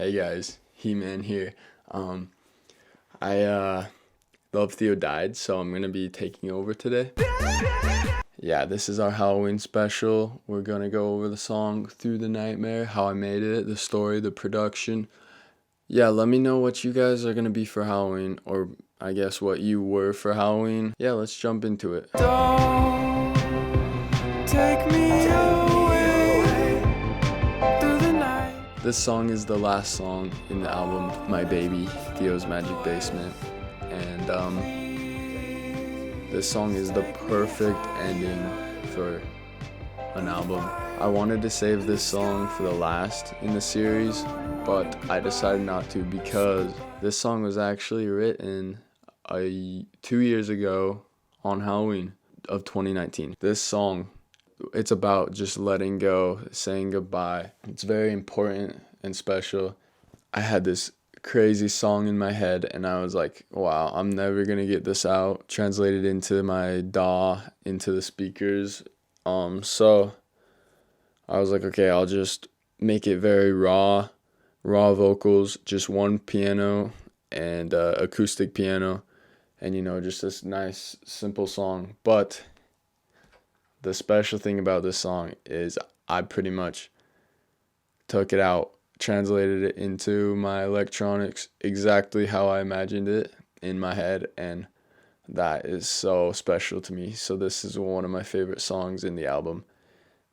Hey guys, He-Man here. I love Theo died, so I'm gonna be taking over today. Yeah, this is our Halloween special. We're gonna go over the song Through the Nightmare, how I made it, the story, the production. Yeah, let me know what you guys are gonna be for Halloween, or I guess what you were for Halloween. Yeah, let's jump into it. Don't take me away through the night. This song is the last song in the album My Baby, Theo's Magic Basement. And this song is the perfect ending for an album. I wanted to save this song for the last in the series, but I decided not to because this song was actually written 2 years ago on Halloween of 2019. This song, it's about just letting go, saying goodbye. It's very important and special. I had this crazy song in my head and I was like, wow, I'm never gonna get this out translated into my DAW into the speakers. So I was like, okay, I'll just make it very raw vocals, just one piano and acoustic piano, and just this nice simple song. But the special thing about this song is I pretty much took it out, translated it into my electronics exactly how I imagined it in my head, and that is so special to me. So this is one of my favorite songs in the album,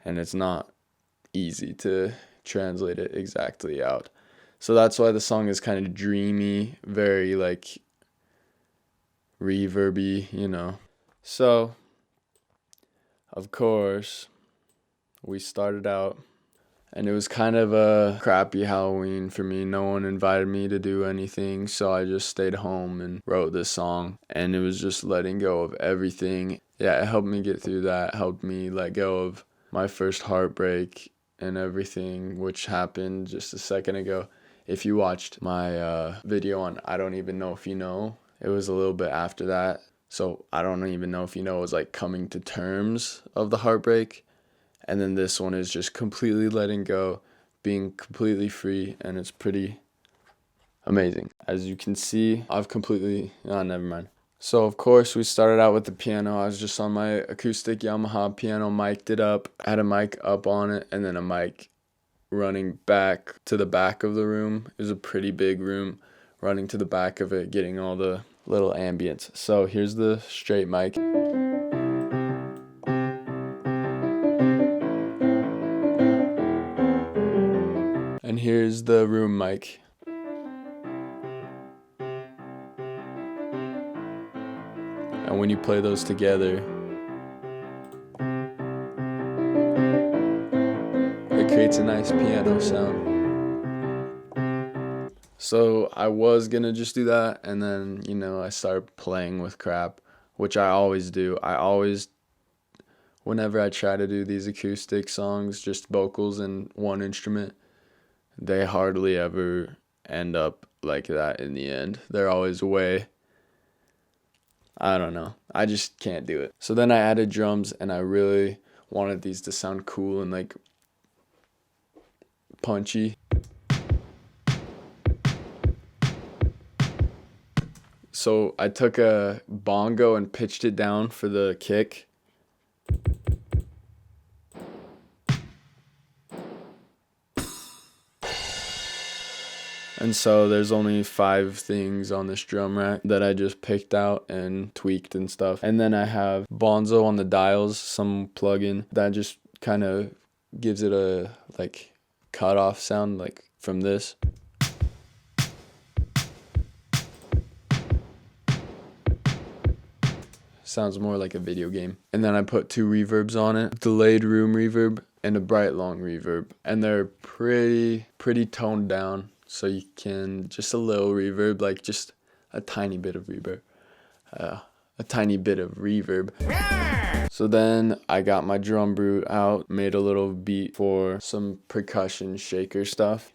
and it's not easy to translate it exactly out. So that's why the song is kind of dreamy, very like reverby. So of course we started out, and it was kind of a crappy Halloween for me. No one invited me to do anything, so I just stayed home and wrote this song. And it was just letting go of everything. Yeah, it helped me get through that, helped me let go of my first heartbreak and everything, which happened just a second ago. If you watched my video on I Don't Even Know If You Know, it was a little bit after that. So I Don't Even Know If You Know was like coming to terms of the heartbreak. And then this one is just completely letting go, being completely free, and it's pretty amazing. As you can see, never mind. So of course we started out with the piano. I was just on my acoustic Yamaha piano, mic'd it up, had a mic up on it, and then a mic running back to the back of the room. It was a pretty big room, running to the back of it, getting all the little ambience. So here's the straight mic. And here's the room mic. And when you play those together, it creates a nice piano sound. So I was gonna just do that, and then, I started playing with crap, which I always do. Whenever I try to do these acoustic songs, just vocals and one instrument, they hardly ever end up like that in the end. They're always I don't know. I just can't do it. So then I added drums, and I really wanted these to sound cool and like punchy. So I took a bongo and pitched it down for the kick. And so there's only 5 things on this drum rack that I just picked out and tweaked and stuff. And then I have Bonzo on the dials, some plugin that just kind of gives it a like cut off sound like from this. Sounds more like a video game. And then I put 2 reverbs on it, delayed room reverb and a bright long reverb. And they're pretty toned down. So you can, just a little reverb, like just a tiny bit of reverb. So then I got my drum brute out, made a little beat for some percussion shaker stuff.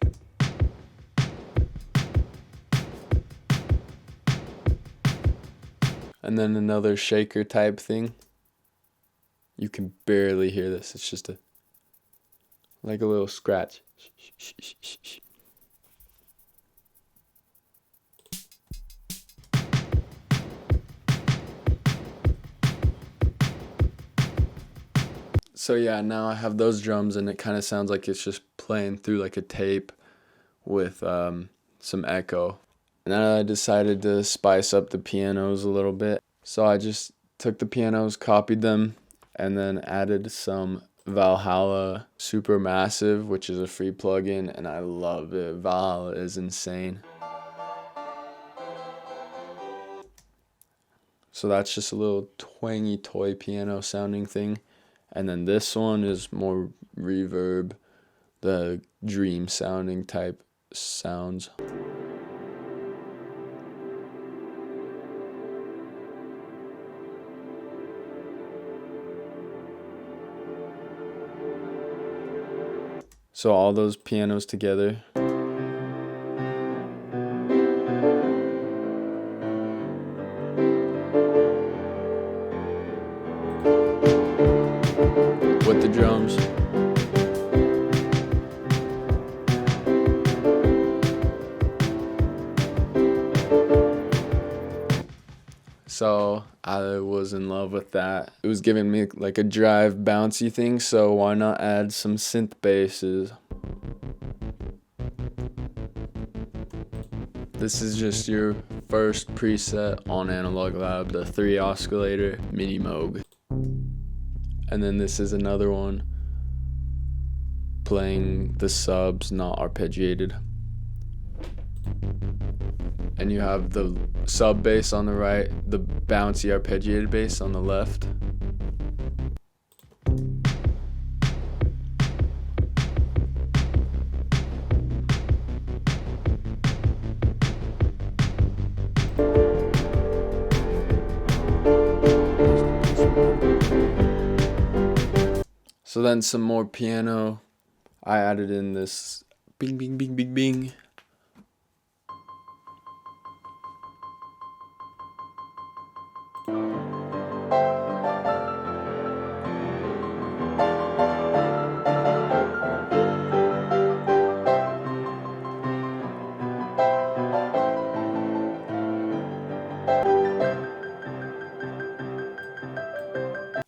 And then another shaker type thing. You can barely hear this. It's just like a little scratch. So yeah, now I have those drums and it kind of sounds like it's just playing through like a tape with some echo. And then I decided to spice up the pianos a little bit. So I just took the pianos, copied them, and then added some Valhalla Supermassive, which is a free plugin, and I love it. Valhalla is insane. So that's just a little twangy toy piano sounding thing. And then this one is more reverb, the dream sounding type sounds. So all those pianos together. With the drums. So I was in love with that. It was giving me like a drive bouncy thing, so why not add some synth basses? This is just your first preset on Analog Lab, the 3 oscillator mini Moog. And then this is another one playing the subs, not arpeggiated. And you have the sub bass on the right, the bouncy arpeggiated bass on the left. So then some more piano. I added in this bing bing bing bing bing.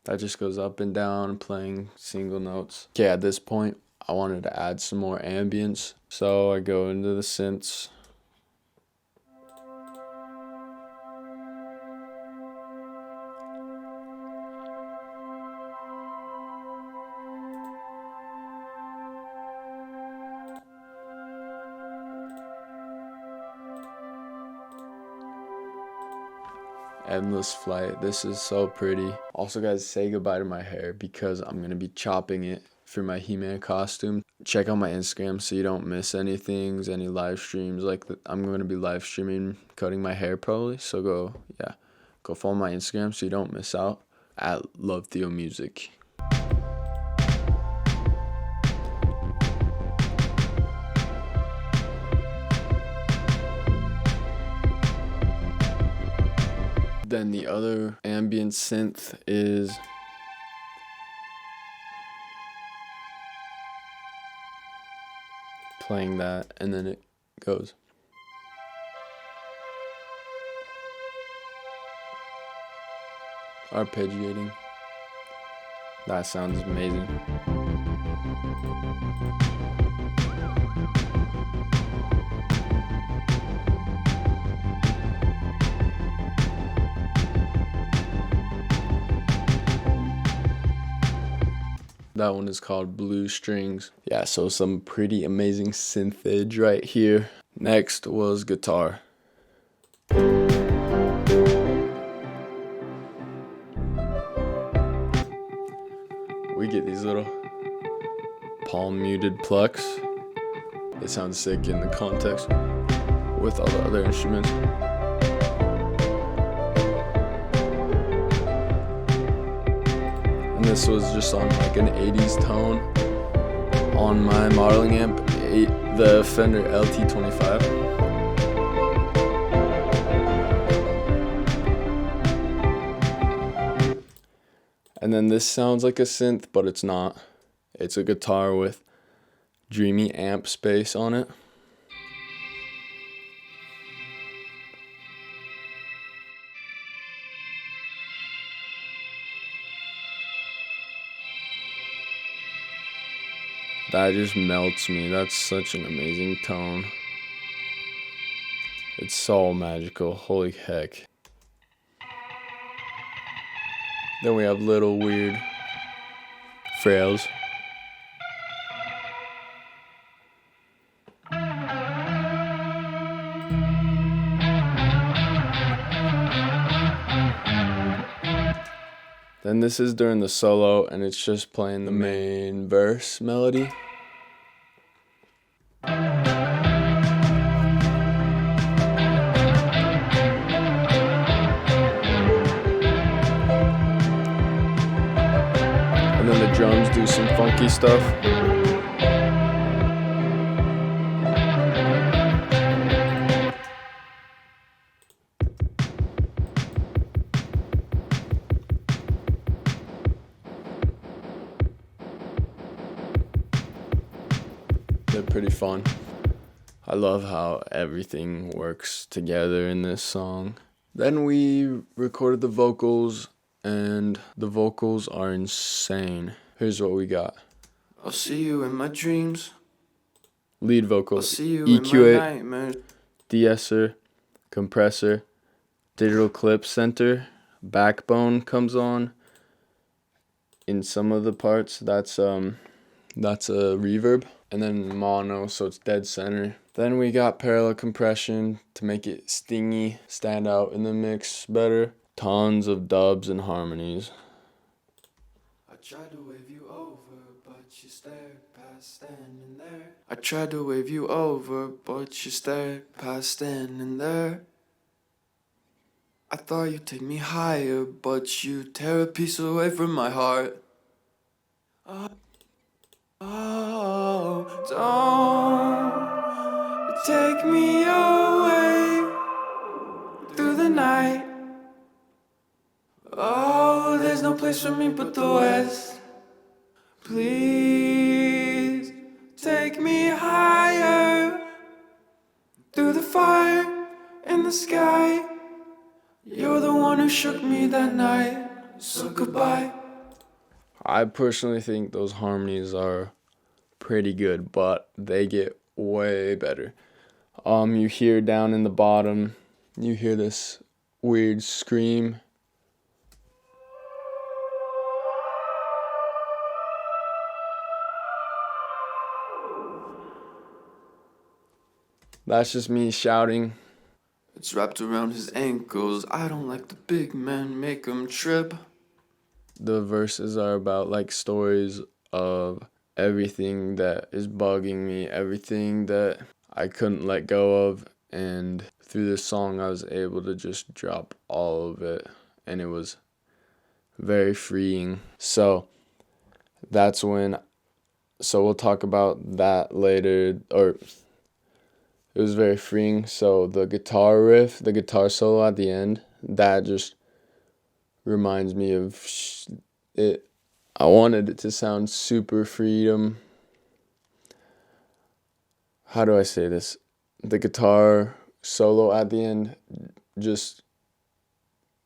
That just goes up and down, playing single notes. Okay, at this point, I wanted to add some more ambience. So I go into the synths. Endless Flight. This is so pretty. Also, guys, say goodbye to my hair because I'm gonna be chopping it for my He-Man costume. Check out my Instagram so you don't miss anything, any live streams. I'm gonna be live streaming cutting my hair probably. So go follow my Instagram so you don't miss out at Love Theo Music. Then the other ambient synth is playing that, and then it goes. Arpeggiating. That sounds amazing. That one is called Blue Strings. Yeah, so some pretty amazing synthage right here. Next was guitar. We get these little palm muted plucks. They sound sick in the context with all the other instruments. And this was just on like an 80s tone on my modeling amp, the Fender LT25. And then this sounds like a synth, but it's not. It's a guitar with dreamy amp space on it. That just melts me. That's such an amazing tone. It's so magical. Holy heck. Then we have little weird frills. Then this is during the solo, and it's just playing the main verse melody. And then the drums do some funky stuff. They're pretty fun. I love how everything works together in this song. Then we recorded the vocals, and the vocals are insane. Here's what we got. I'll see you in my dreams. Lead I'll vocals, see you in my EQ8, nightmares. de-esser, compressor, digital clip center, backbone comes on. In some of the parts, that's a reverb, and then mono, so it's dead center. Then we got parallel compression to make it stingy, stand out in the mix better. Tons of dubs and harmonies. I tried to wave you over, but you stared past standing there. I tried to wave you over, but you stared past standing there. I thought you'd take me higher, but you tear a piece away from my heart. Oh, don't take me away through the night. Oh, there's no place for me but the West. Please take me higher through the fire in the sky. You're the one who shook me that night, so goodbye. I personally think those harmonies are pretty good, but they get way better. You hear down in the bottom, you hear this weird scream. That's just me shouting. It's wrapped around his ankles. I don't like the big men, make him trip. The verses are about like stories of everything that is bugging me, everything that I couldn't let go of, and through this song I was able to just drop all of it, and it was very freeing. So we'll talk about that later, or it was very freeing. So the guitar riff, the guitar solo at the end, that just reminds me of it. I wanted it to sound super freedom. How do I say this? The guitar solo at the end just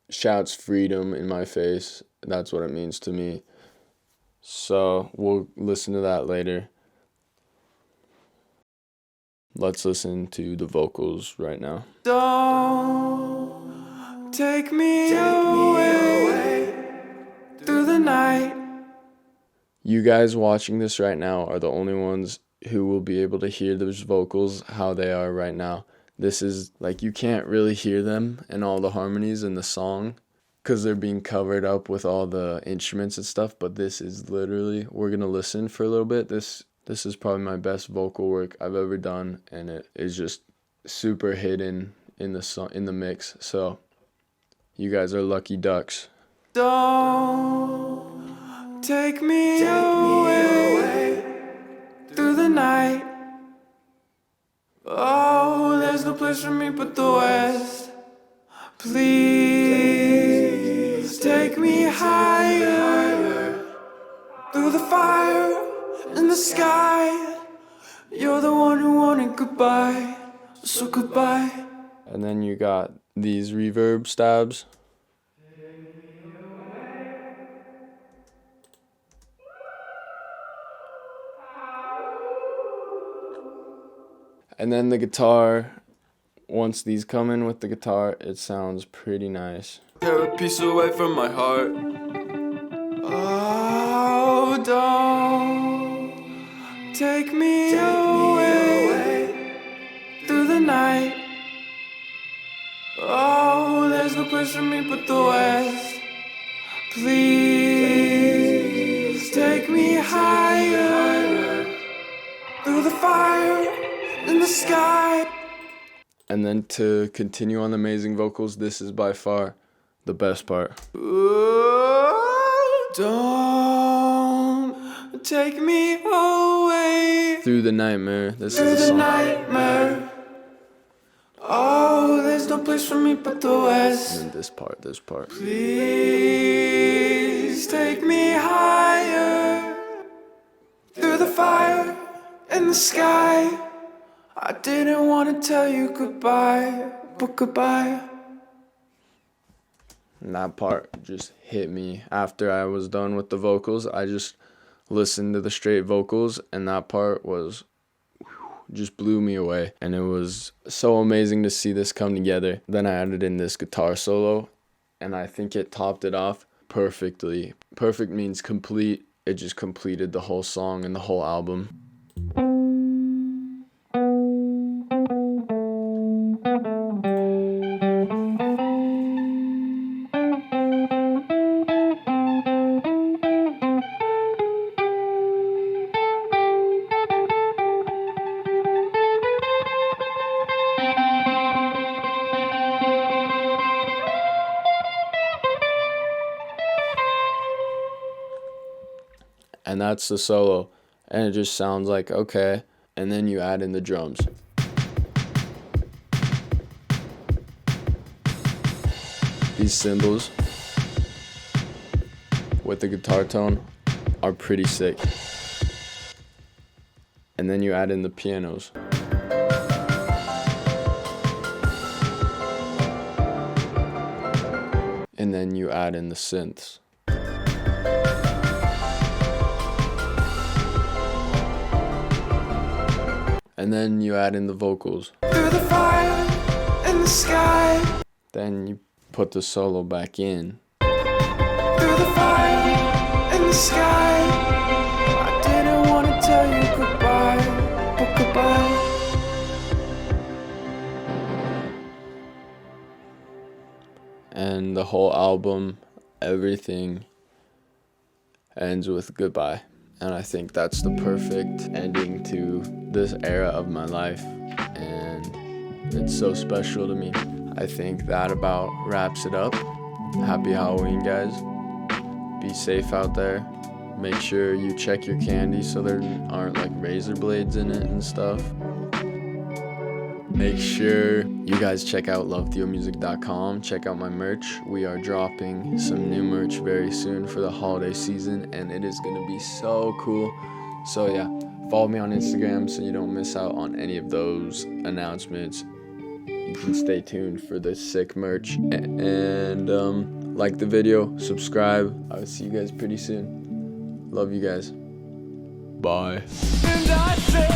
shouts freedom in my face. That's what it means to me. So we'll listen to that later. Let's listen to the vocals right now. Don't take me away through the night. You guys watching this right now are the only ones who will be able to hear those vocals how they are right now. This is like, you can't really hear them and all the harmonies in the song because they're being covered up with all the instruments and stuff, but this is literally, we're gonna listen for a little bit. This is probably my best vocal work I've ever done, and it is just super hidden in the song, in the mix. So you guys are lucky ducks. Don't take me away through the night. Oh, there's no place for me but the West. Please take me higher through the fire in the sky. You're the one who wanted goodbye, so goodbye. And then you got these reverb stabs. And then the guitar, once these come in with the guitar, it sounds pretty nice. Tear a piece away from my heart. Oh, don't take me away through the night. Oh, there's no place for me but the west. Please take me higher through the fire in the sky. And then to continue on the amazing vocals, this is by far the best part. Oh, don't take me away Through the nightmare. This through is the the song. nightmare. Oh, there's no place for me but the west. And then this part. Please take me higher through the fire in the sky. I didn't want to tell you goodbye, but goodbye. And that part just hit me. After I was done with the vocals, I just listened to the straight vocals, and that part was just blew me away. And it was so amazing to see this come together. Then I added in this guitar solo, and I think it topped it off perfectly. Perfect means complete. It just completed the whole song and the whole album. And that's the solo, and it just sounds like okay. And then you add in the drums. These cymbals with the guitar tone are pretty sick. And then you add in the pianos. And then you add in the synths. And then you add in the vocals. Through the fire in the sky. Then you put the solo back in. Through the fire in the sky. I didn't want to tell you goodbye, but goodbye. And the whole album, everything ends with goodbye. And I think that's the perfect ending to this era of my life. And it's so special to me. I think that about wraps it up. Happy Halloween, guys. Be safe out there. Make sure you check your candy so there aren't like razor blades in it and stuff. Make sure you guys check out lovetheomusic.com. Check out my merch. We are dropping some new merch very soon for the holiday season, and it is going to be so cool. So yeah, follow me on Instagram so you don't miss out on any of those announcements. You can stay tuned for the sick merch. And like the video, subscribe. I will see you guys pretty soon. Love you guys. Bye. And I say